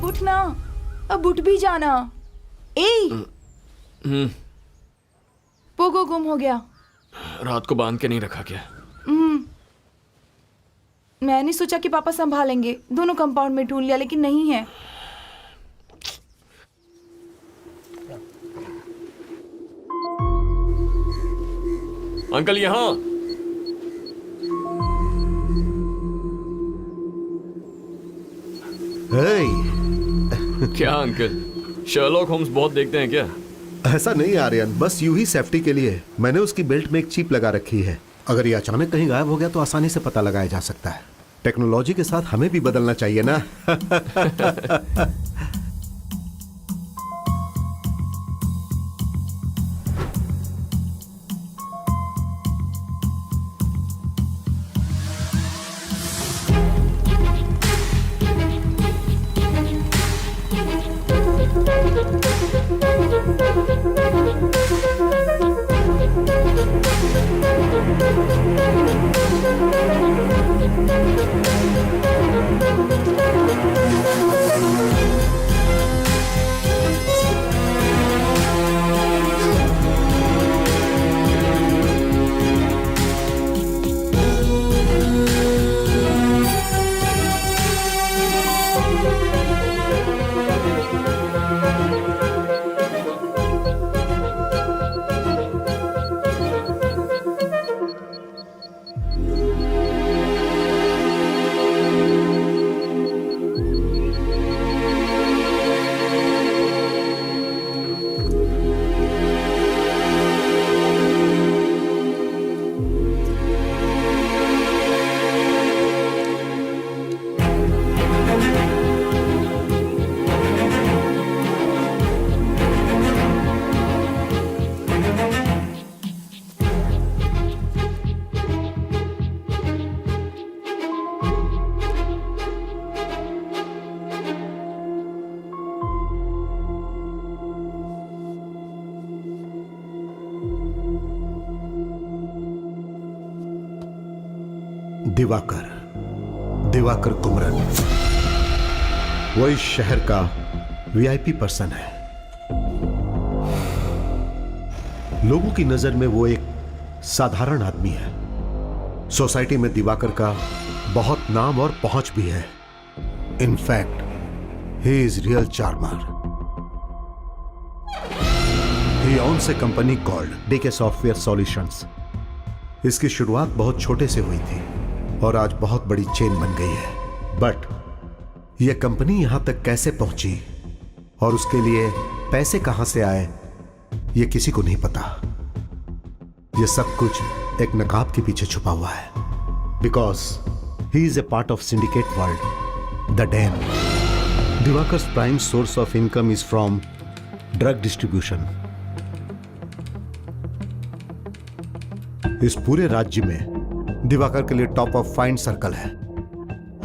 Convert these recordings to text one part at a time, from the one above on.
उठ ना, अब उठ भी जाना। पोगो गुम हो गया। रात को बांध के नहीं रखा क्या? मैंने सोचा कि पापा संभालेंगे, दोनों कंपाउंड में ढूंढ लिया लेकिन नहीं है। अंकल यहाँ। क्या अंकल, शर्लॉक होम्स बहुत देखते हैं क्या? ऐसा नहीं आर्यन, बस यूं ही सेफ्टी के लिए मैंने उसकी बेल्ट में एक चिप लगा रखी है। अगर ये अचानक कहीं गायब हो गया तो आसानी से पता लगाया जा सकता है। टेक्नोलॉजी के साथ हमें भी बदलना चाहिए ना। दिवाकर कुमरन वो इस शहर का वीआईपी पर्सन है। लोगों की नजर में वो एक साधारण आदमी है। सोसाइटी में दिवाकर का बहुत नाम और पहुंच भी है। In fact he is real charmer. He owns a company called D K software solutions. इसकी शुरुआत बहुत छोटे से हुई थी और आज बहुत बड़ी चेन बन गई है। बट यह कंपनी यहां तक कैसे पहुंची और उसके लिए पैसे कहां से आए, यह किसी को नहीं पता। यह सब कुछ एक नकाब के पीछे छुपा हुआ है। Because he is a part of syndicate world, the den. Diwakar's prime source of income is from drug distribution. इस पूरे राज्य में दिवाकर के लिए टॉप ऑफ फाइंड सर्कल है।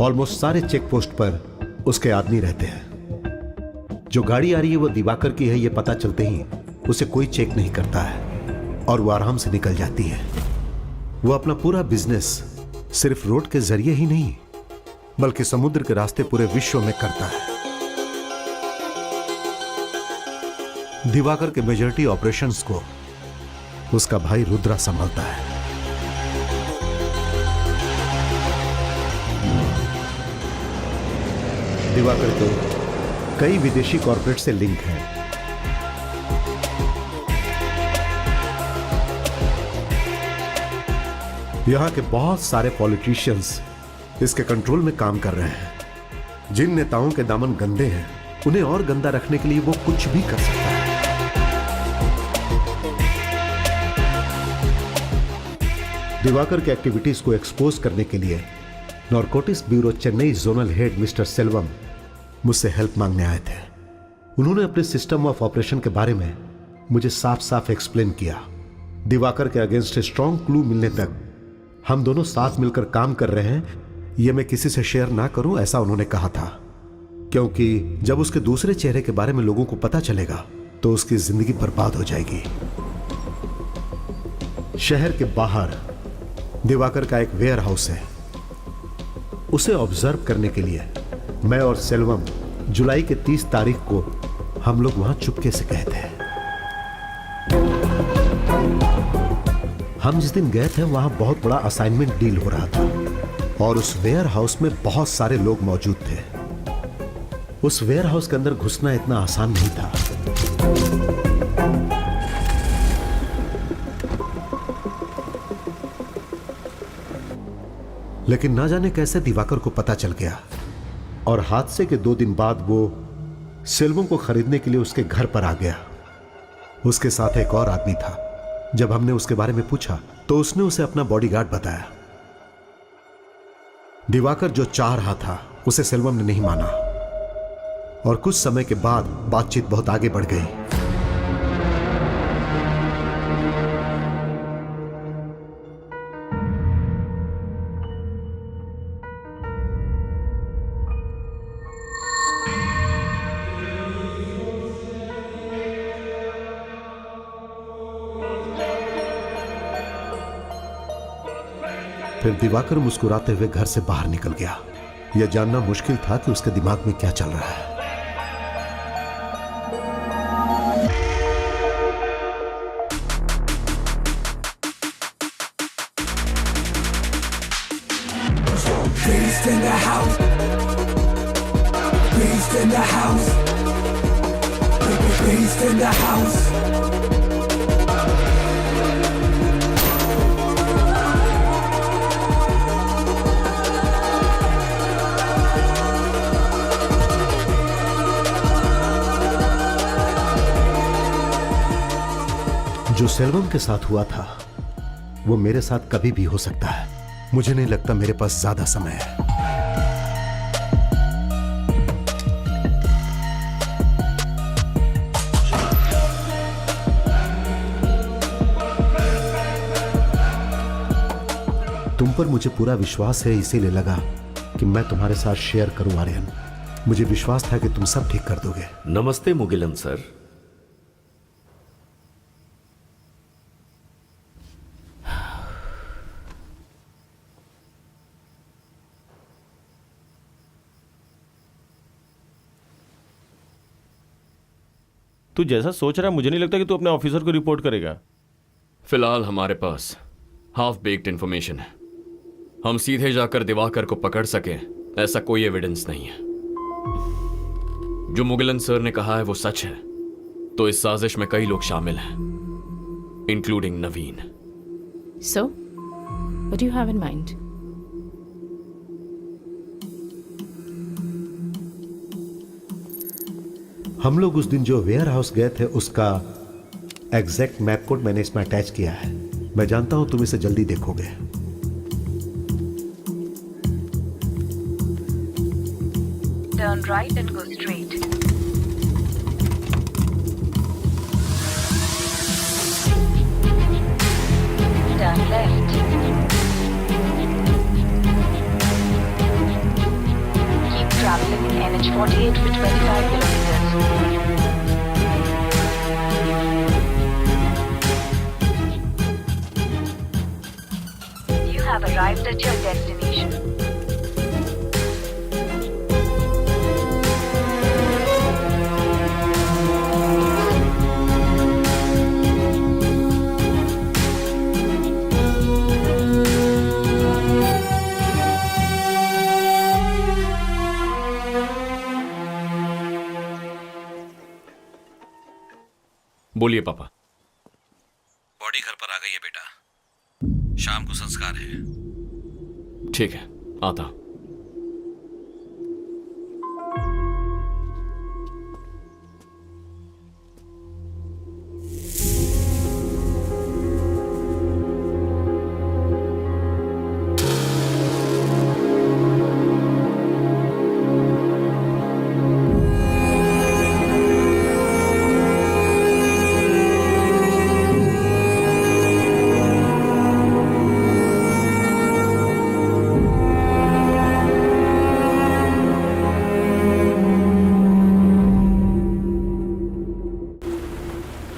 ऑलमोस्ट सारे चेक पोस्ट पर उसके आदमी रहते हैं। जो गाड़ी आ रही है वो दिवाकर की है, ये पता चलते ही उसे कोई चेक नहीं करता है और वो आराम से निकल जाती है। वो अपना पूरा बिजनेस सिर्फ रोड के जरिए ही नहीं बल्कि समुद्र के रास्ते पूरे विश्व में करता है। दिवाकर के मेजॉरिटी ऑपरेशंस को उसका भाई रुद्रा संभालता है। दिवाकर के कई विदेशी कॉर्पोरेट से लिंक है। यहां के बहुत सारे पॉलिटिशियंस इसके कंट्रोल में काम कर रहे हैं। जिन नेताओं के दामन गंदे हैं उन्हें और गंदा रखने के लिए वो कुछ भी कर सकता है। दिवाकर के एक्टिविटीज को एक्सपोज करने के लिए narcotics bureau Chennai zonal head mister Selvam मुझसे हेल्प मांगने आए थे। उन्होंने अपने सिस्टम ऑफ ऑपरेशन के बारे में मुझे साफ साफ एक्सप्लेन किया। दिवाकर के अगेंस्ट स्ट्रॉन्ग क्लू मिलने तक हम दोनों साथ मिलकर काम कर रहे हैं, यह मैं किसी से शेयर ना करूं, ऐसा उन्होंने कहा था। क्योंकि जब उसके दूसरे चेहरे के बारे में लोगों को पता चलेगा तो उसकी जिंदगी बर्बाद हो जाएगी। शहर के बाहर दिवाकर का एक वेयर हाउस है। उसे ऑब्जर्व करने के लिए मैं और सेल्वम जुलाई के 30 तारीख को हम लोग वहां चुपके से गए थे। हम जिस दिन गए थे वहां बहुत बड़ा असाइनमेंट डील हो रहा था और उस वेयर हाउस में बहुत सारे लोग मौजूद थे। उस वेयर हाउस के अंदर घुसना इतना आसान नहीं था। लेकिन ना जाने कैसे दिवाकर को पता चल गया और हादसे के 2 दिन बाद वो सेल्वम को खरीदने के लिए उसके घर पर आ गया। उसके साथ एक और आदमी था। जब हमने उसके बारे में पूछा तो उसने उसे अपना बॉडीगार्ड बताया। दिवाकर जो चाह रहा था उसे सेल्वम ने नहीं माना और कुछ समय के बाद बातचीत बहुत आगे बढ़ गई। फिर दिवाकर मुस्कुराते हुए घर से बाहर निकल गया। यह जानना मुश्किल था कि उसके दिमाग में क्या चल रहा है। Beast in the house. Beast in the house. Beast in the house. जो सेल्वम के साथ हुआ था वो मेरे साथ कभी भी हो सकता है। मुझे नहीं लगता मेरे पास ज्यादा समय है। तुम पर मुझे पूरा विश्वास है, इसीलिए लगा कि मैं तुम्हारे साथ शेयर करूं आर्यन। मुझे विश्वास था कि तुम सब ठीक कर दोगे। नमस्ते मुगिलन सर। तू जैसा सोच रहा है मुझे नहीं लगता कि तू अपने ऑफिसर को रिपोर्ट करेगा। फिलहाल हमारे पास हाफ बेक्ड इंफॉर्मेशन है। हम सीधे जाकर दिवाकर को पकड़ सके ऐसा कोई एविडेंस नहीं है। जो मुगिलन सर ने कहा है वो सच है तो इस साजिश में कई लोग शामिल हैं, including Naveen. So, what do you have in mind? हम लोग उस दिन जो वेयर हाउस गए थे उसका एग्जैक्ट मैप कोड मैंने इसमें अटैच किया है। मैं जानता हूं तुम इसे जल्दी देखोगे। Turn right and go straight. Turn left. Keep traveling NH48 for 25 kilometers. You have arrived at your destination. बोलिए पापा। बॉडी घर पर आ गई है बेटा। शाम को संस्कार है। ठीक है, आता हूं।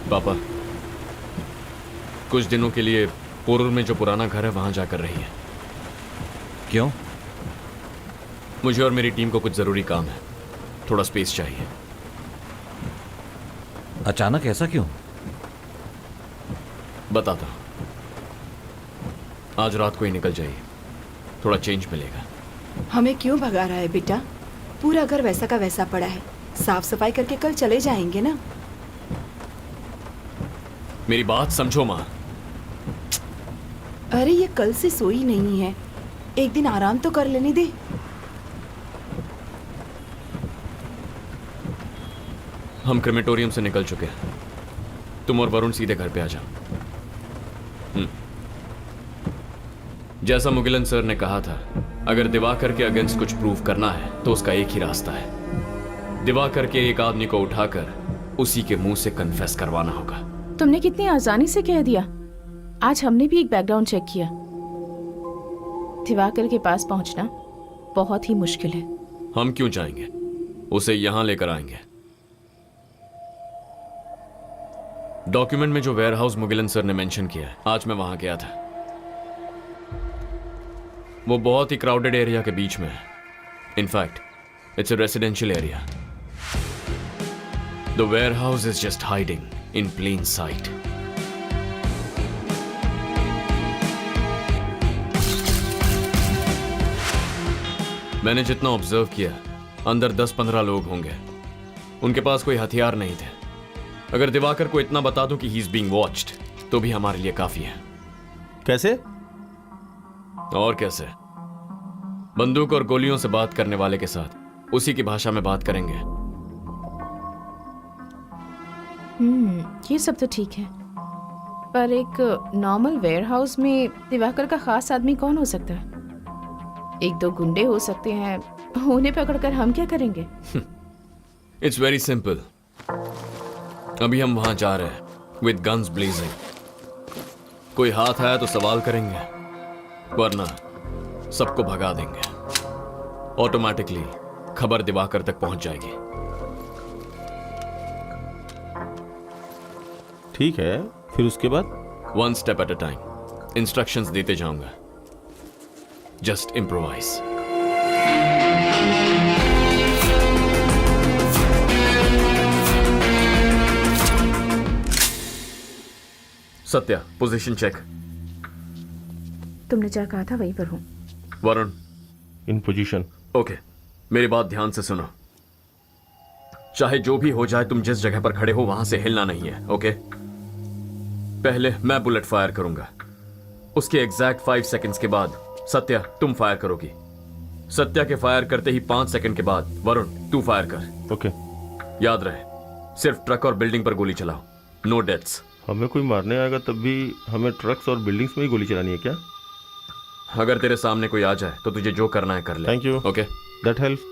पापा, कुछ दिनों के लिए पोरूर में जो पुराना घर है वहां जाकर रही है। क्यों? मुझे और मेरी टीम को कुछ जरूरी काम है। थोड़ा स्पेस चाहिए। अचानक ऐसा क्यों? बताता हूं, आज रात को ही निकल जाइए, थोड़ा चेंज मिलेगा। हमें क्यों भगा रहा है बेटा? पूरा घर वैसा का वैसा पड़ा है, साफ सफाई करके कल चले जाएंगे ना। मेरी बात समझो माँ। अरे ये कल से सोई नहीं है, एक दिन आराम तो कर लेने दे। हम क्रेमेटोरियम से निकल चुके हैं, तुम और वरुण सीधे घर पे आ जाओ। जैसा मुगिलन सर ने कहा था, अगर दिवाकर के अगेंस्ट कुछ प्रूव करना है तो उसका एक ही रास्ता है, दिवाकर के एक आदमी को उठाकर उसी के मुंह से कन्फेस करवाना होगा। तुमने कितनी आसानी से कह दिया। आज हमने भी एक बैकग्राउंड चेक किया। दिवाकर के पास पहुंचना बहुत ही मुश्किल है। हम क्यों जाएंगे, उसे यहां लेकर आएंगे। डॉक्यूमेंट में जो वेयरहाउस मुगिलन सर ने मेंशन किया है, आज मैं वहां गया था। वो बहुत ही क्राउडेड एरिया के बीच में है। In fact it's a residential area. The warehouse is just hiding in plain sight. मैंने जितना ऑब्जर्व किया, अंदर 10-15 लोग होंगे। उनके पास कोई हथियार नहीं थे। अगर दिवाकर को इतना बता दूं कि ही इज बीइंग वॉच्ड, तो भी हमारे लिए काफी है। कैसे? और कैसे? बंदूक और गोलियों से बात करने वाले के साथ उसी की भाषा में बात करेंगे। ये सब तो ठीक है, पर एक नॉर्मल वेयरहाउस में दिवाकर का खास आदमी कौन हो सकता है? 1-2 गुंडे हो सकते हैं, उन्हें पकड़कर हम क्या करेंगे? It's very simple. अभी हम वहां जा रहे हैं विद गन्स ब्लेजिंग। कोई हाथ आया तो सवाल करेंगे, वरना सबको भगा देंगे। ऑटोमेटिकली खबर दिवाकर तक पहुंच जाएगी। ठीक है, फिर उसके बाद? 1 step at a time. Instructions देते जाऊंगा। Just improvise. Satya, position check. तुमने क्या कहा था वहीं पर हूँ। वरुण, इन पोजीशन। ओके, मेरी बात ध्यान से सुनो। चाहे जो भी हो जाए, तुम जिस जगह पर खड़े हो वहां से हिलना नहीं है, ओके? पहले मैं बुलेट फायर करूंगा, उसके एग्जैक्ट 5 सेकंड्स के बाद सत्या तुम फायर करोगी। सत्या के फायर करते ही 5 सेकंड के बाद वरुण तू फायर कर। ओके। याद रहे, सिर्फ ट्रक और बिल्डिंग पर गोली चलाओ, नो डेथ्स। हमें कोई मारने आएगा तब भी हमें ट्रक्स और बिल्डिंग्स में ही गोली चलानी है क्या? अगर तेरे सामने कोई आ जाए तो तुझे जो करना है कर ले। Thank you. Okay, that help.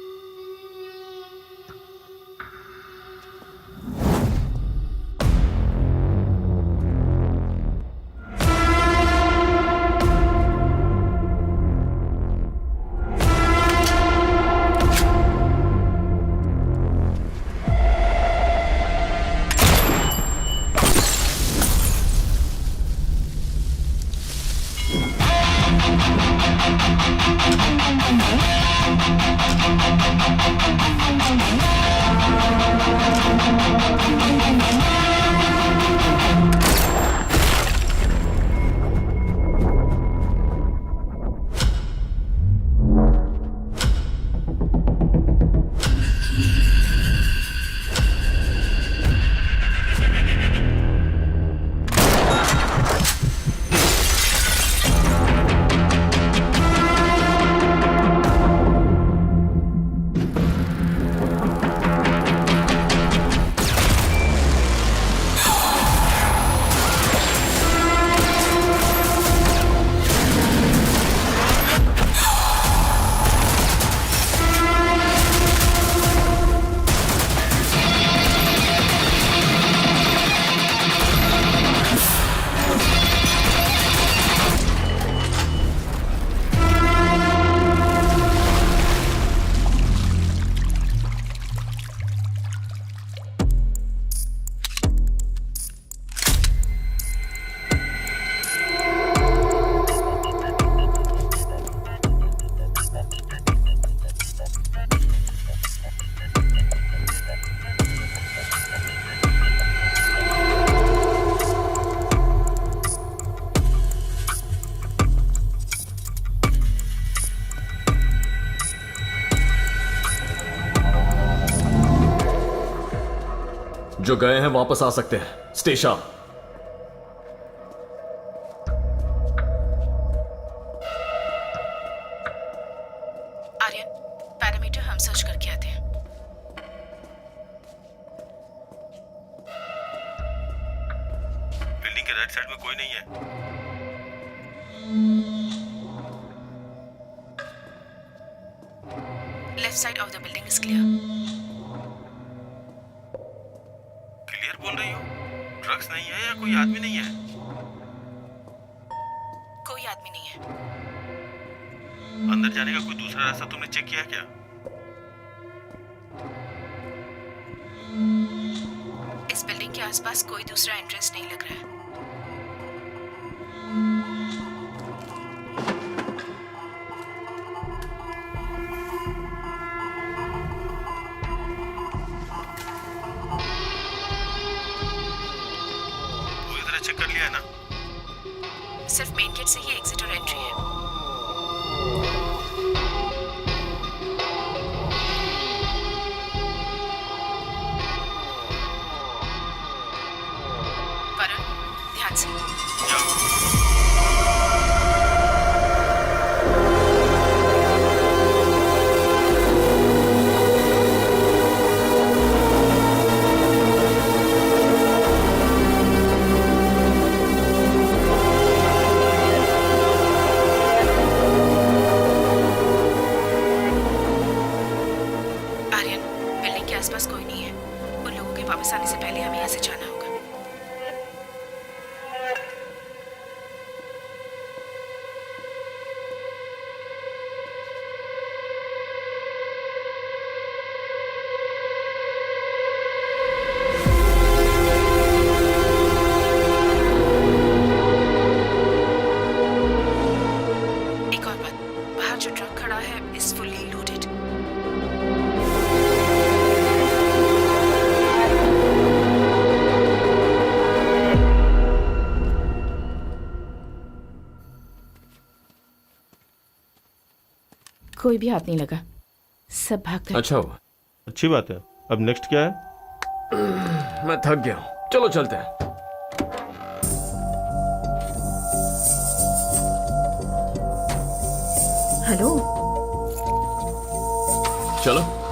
जो गए हैं वापस आ सकते हैं। Stay sharp. आर्यन, पैरामीटर हम सर्च करके आते हैं। बिल्डिंग के राइट साइड में कोई नहीं है। Left side of the building is clear. Clear बोल रही हो? ड्रग्स नहीं है या कोई आदमी नहीं है? कोई आदमी नहीं है। अंदर जाने का कोई दूसरा रास्ता तुमने चेक किया क्या? इस बिल्डिंग के आसपास कोई दूसरा एंट्रेंस नहीं लग रहा है। पूरी तरह चेक कर लिया है ना? सिर्फ मेन गेट से ही एग्जिट और एंट्री है। वरुण, ध्यान से। आर्यन, बिल्डिंग के आसपास कोई नहीं है। उन लोगों के वापस आने से पहले हमें यहाँ से जाना होगा। एक और बात, बाहर जो ट्रक खड़ा है इज फुल्ली लोडेड। कोई भी हाथ नहीं लगा, सब भाग गए। अच्छा हुआ। अच्छी बात है। अब नेक्स्ट क्या है? मैं थक गया हूं, चलो चलते हैं। हेलो। चलो।